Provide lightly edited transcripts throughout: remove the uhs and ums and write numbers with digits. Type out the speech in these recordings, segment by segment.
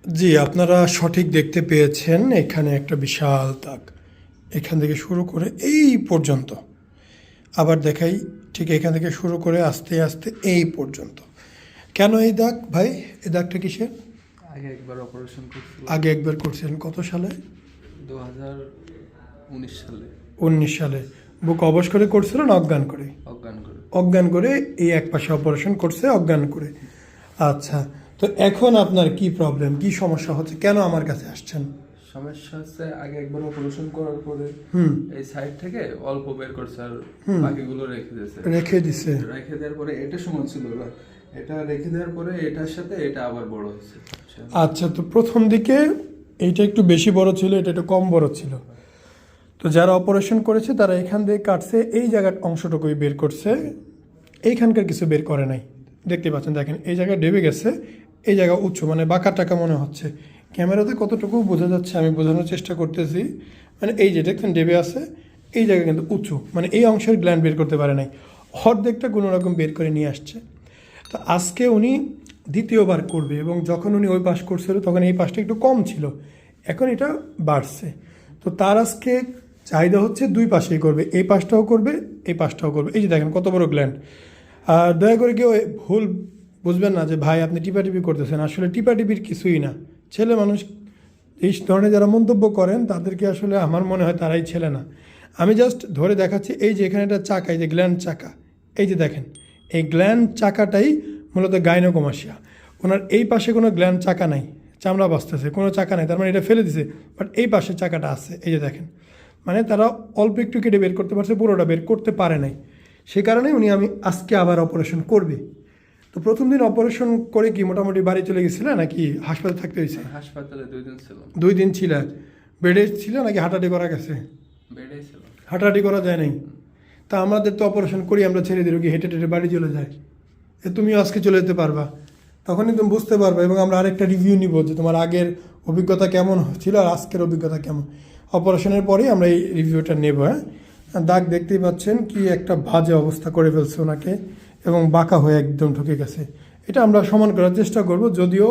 জি, আপনারা সঠিক দেখতে পেয়েছেন। এখানে একটা বিশাল দাগ। এখান থেকে শুরু করে এই পর্যন্ত। আবার দেখাই, ঠিক এখান থেকে শুরু করে আস্তে আস্তে এই পর্যন্ত। কেন এই দাগ ভাই? এই দাগটা কিসের? আগে একবার অপারেশন করছিলাম আগে একবার করছিলেন কত সালে? 2019 সালে। 19 সালে। বুক অবশ করে করছিলেন অজ্ঞান করে? অজ্ঞান করে। অজ্ঞান করে এই এক পাশে অপারেশন করছে অজ্ঞান করে। আচ্ছা, তো এখন আপনার কি প্রবলেম, কি সমস্যা হচ্ছে, কেন আমার কাছে আসছেন? সমস্যা হচ্ছে আগে একবার অপারেশন করার পরে এই সাইড থেকে অল্প বের করছে আর বাকিগুলো রেখে দিয়েছে। রেখে দিছে? রেখে দেওয়ার পরে এটা সমান ছিল না, এটা রেখে দেওয়ার পরে এটার সাথে এটা আবার বড় হয়েছে। আচ্ছা, তো প্রথম দিকে এইটা একটু বেশি বড় ছিল, এটা একটু কম বড় ছিল। তো যারা অপারেশন করেছে তারা এখান দিয়ে কাটছে, এই জায়গার অংশটুকুই বের করছে, এইখানকার কিছু বের করে নাই। দেখতে পাচ্ছেন, দেখেন এই জায়গায় ডেবে গেছে, এই জায়গা উঁচু, মানে বাঁকা টাকা মনে হচ্ছে। ক্যামেরাতে কতটুকু বোঝা যাচ্ছে আমি বোঝানোর চেষ্টা করতেছি। মানে এই যে দেখছেন ডেবে আছে, এই জায়গা কিন্তু উঁচু, মানে এই অংশের গ্ল্যান্ড বের করতে পারে নাই, অর্ধেকটা কোনো রকম বের করে নিয়ে আসছে। তো আজকে উনি দ্বিতীয়বার করবে, এবং যখন উনি ওই পাশ করছিল তখন এই পাশটা একটু কম ছিল, এখন এটা বাড়ছে। তো তার আজকে চাহিদা হচ্ছে দুই পাশেই করবে, এই পাশটাও করবে, এই পাশটাও করবে। এই যে দেখেন কত বড় গ্ল্যান্ড। আর দয়া করে কেউ ভুল বুঝবেন না যে ভাই আপনি টিপাটিপি করতেছেন, আসলে টিপাটিপির কিছুই না। ছেলে মানুষ এই ধরনের যারা মন্তব্য করেন তাদেরকে আসলে আমার মনে হয় তারাই ছেলে না। আমি জাস্ট ধরে দেখাচ্ছি, এই যে এখানে একটা চাকা, এই যে গ্ল্যান্ড চাকা, এই যে দেখেন এই গ্ল্যান্ড চাকাটাই মূলত গাইনোকমাসিয়া। ওনার এই পাশে কোনো গ্ল্যান্ড চাকা নাই, চামড়া বাঁচতেছে, কোনো চাকা নাই, তার মানে এটা ফেলে দিছে। বাট এই পাশে চাকাটা আছে, এই যে দেখেন। মানে তারা অল্প একটু কেটে বের করতে পারছে, পুরোটা বের করতে পারে নাই। সে কারণেই উনি আমি আজকে আবার অপারেশন করবে। তো প্রথম দিন অপারেশন করে কি মোটামুটি বাড়ি চলে গেছিলে নাকি হাসপাতালে থাকতে হয়েছে? হাসপাতালে 2 দিন ছিল। 2 দিন ছিল? বেডে ছিল নাকি হাঁটাহাঁটি করা গেছে? বেডেই ছিল। হাঁটাহাঁটি করা যায় নাই? তা আমাদের তো অপারেশন করি, আমরা ছেড়ে দিই, রোগী হেঁটে হেঁটে বাড়ি চলে যায়। তুমিও আজকে চলে যেতে পারবা, তখনই তুমি বুঝতে পারবে। এবং আমরা আরেকটা রিভিউ নিব যে তোমার আগের অভিজ্ঞতা কেমন ছিল আর আজকের অভিজ্ঞতা কেমন। অপারেশনের পরেই আমরা এই রিভিউটা নেব। হ্যাঁ, দাগ দেখতেই পাচ্ছেন কি একটা বাজে অবস্থা করে ফেলছে ওনাকে, এবং বাঁকা হয়ে একদম ঢুকে গেছে। এটা আমরা সমান করার চেষ্টা করব, যদিও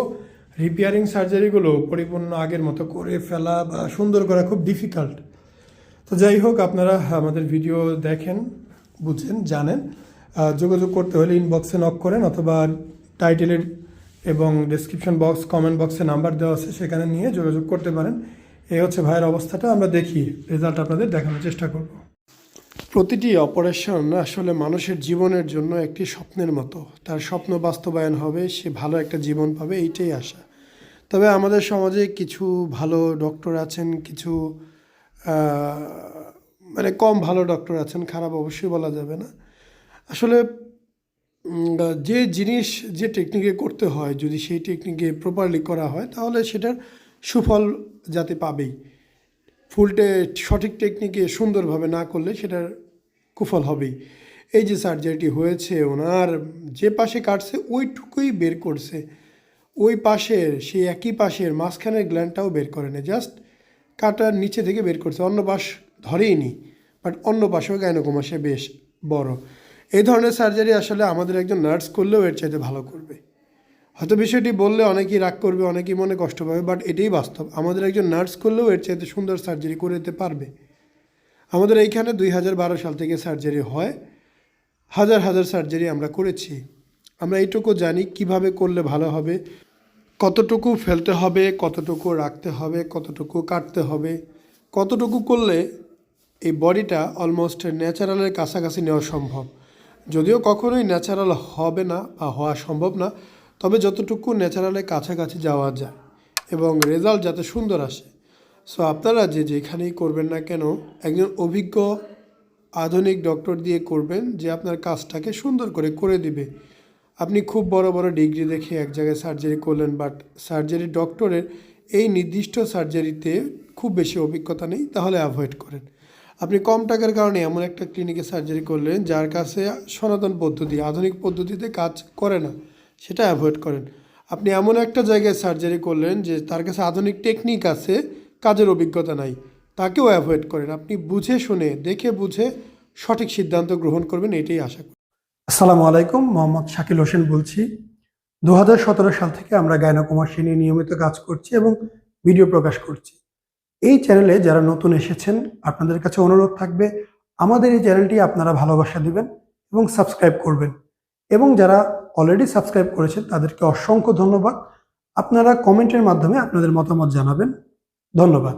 রিপেয়ারিং সার্জারিগুলো পরিপূর্ণ আগের মতো করে ফেলা বা সুন্দর করা খুব ডিফিকাল্ট। তো যাই হোক, আপনারা আমাদের ভিডিও দেখেন, বুঝেন, জানেন। যোগাযোগ করতে হলে ইনবক্সে নক করেন, অথবা টাইটেলের এবং ডেসক্রিপশন বক্স, কমেন্ট বক্সে নাম্বার দেওয়া আছে, সেখানে নিয়ে যোগাযোগ করতে পারেন। এই হচ্ছে ভাইয়ের অবস্থাটা, আমরা দেখি রেজাল্ট আপনাদের দেখানোর চেষ্টা করব। প্রতিটি অপারেশন আসলে মানুষের জীবনের জন্য একটি স্বপ্নের মতো। তার স্বপ্ন বাস্তবায়ন হবে, সে ভালো একটা জীবন পাবে, এইটাই আশা। তবে আমাদের সমাজে কিছু ভালো ডক্টর আছেন, কিছু মানে কম ভালো ডক্টর আছেন, খারাপ অবশ্যই বলা যাবে না। আসলে যে জিনিস যে টেকনিকে করতে হয়, যদি সেই টেকনিকে প্রপারলি করা হয় তাহলে সেটার সুফল যাতে পাবেই। সঠিক টেকনিকে সুন্দরভাবে না করলে সেটার কুফল হবেই। এই যে সার্জারিটি হয়েছে, ওনার যে পাশে কাটছে ওইটুকুই বের করছে, ওই পাশের, সেই একই পাশের মাঝখানের গ্ল্যান্ডটাও বের করে না, জাস্ট কাটার নিচে থেকে বের করছে, অন্য পাশ ধরেই নি। বাট অন্য পাশেও গাইনোকমাসিয়া বেশ বড়। এই ধরনের সার্জারি আসলে আমাদের একজন নার্স করলেও এর চাইতে ভালো করবে। হয়তো বিষয়টি বললে অনেকেই রাগ করবে, অনেকেই মনে কষ্ট পাবে, বাট এটাই বাস্তব। আমাদের একজন নার্স করলেও এর চাইতে সুন্দর সার্জারি করে দিতে পারবে। আমাদের এইখানে 2012 সাল থেকে সার্জারি হয়, হাজার হাজার সার্জারি আমরা করেছি। আমরা এইটুকু জানি কিভাবে করলে ভালো হবে, কতটুকু ফেলতে হবে, কতটুকু রাখতে হবে, কতটুকু কাটতে হবে, কতটুকু করলে এই বডিটা অলমোস্ট ন্যাচারালের কাছাকাছি নেওয়া সম্ভব। যদিও কখনোই ন্যাচারাল হবে না বা হওয়া সম্ভব না, তবে যতটুকু ন্যাচারালের কাছাকাছি যাওয়া যায় এবং রেজাল্ট যাতে সুন্দর আসে। সো আপনারা যে যেখানেই করবেন না কেন, একজন অভিজ্ঞ আধুনিক ডক্টর দিয়ে করবেন, যে আপনার কাজটাকে সুন্দর করে করে দিবে। আপনি খুব বড় বড় ডিগ্রি দেখে এক জায়গায় সার্জারি করলেন, বাট সার্জারি ডক্টরের এই নির্দিষ্ট সার্জারিতে খুব বেশি অভিজ্ঞতা নেই, তাহলে অ্যাভয়েড করেন। আপনি কম টাকার কারণে এমন একটা ক্লিনিকে সার্জারি করলেন যার কাছে সনাতন পদ্ধতি, আধুনিক পদ্ধতিতে কাজ করে না, সেটা অ্যাভয়েড করেন। আপনি এমন একটা জায়গায় সার্জারি করলেন যে তার কাছে আধুনিক টেকনিক আছে, কাজের অভিজ্ঞতা নাই, তাকেও অ্যাভয়েড করেন। আপনি বুঝে শুনে দেখে বুঝে সঠিক সিদ্ধান্ত গ্রহণ করবেন, এটাই আশা করি। আসসালামু আলাইকুম, মোহাম্মদ শাকিল হোসেন বলছি। 2017 সাল থেকে আমরা গাইনোকমার্সিয়া নিয়ে নিয়মিত কাজ করছি এবং ভিডিও প্রকাশ করছি। এই চ্যানেলে যারা নতুন এসেছেন আপনাদের কাছে অনুরোধ থাকবে আমাদের এই চ্যানেলটি আপনারা ভালোবাসা দিবেন এবং সাবস্ক্রাইব করবেন, এবং যারা অলরেডি সাবস্ক্রাইব করেছেন তাদেরকে অসংখ্য ধন্যবাদ। আপনারা কমেন্টের মাধ্যমে আপনাদের মতামত জানাবেন। ধন্যবাদ।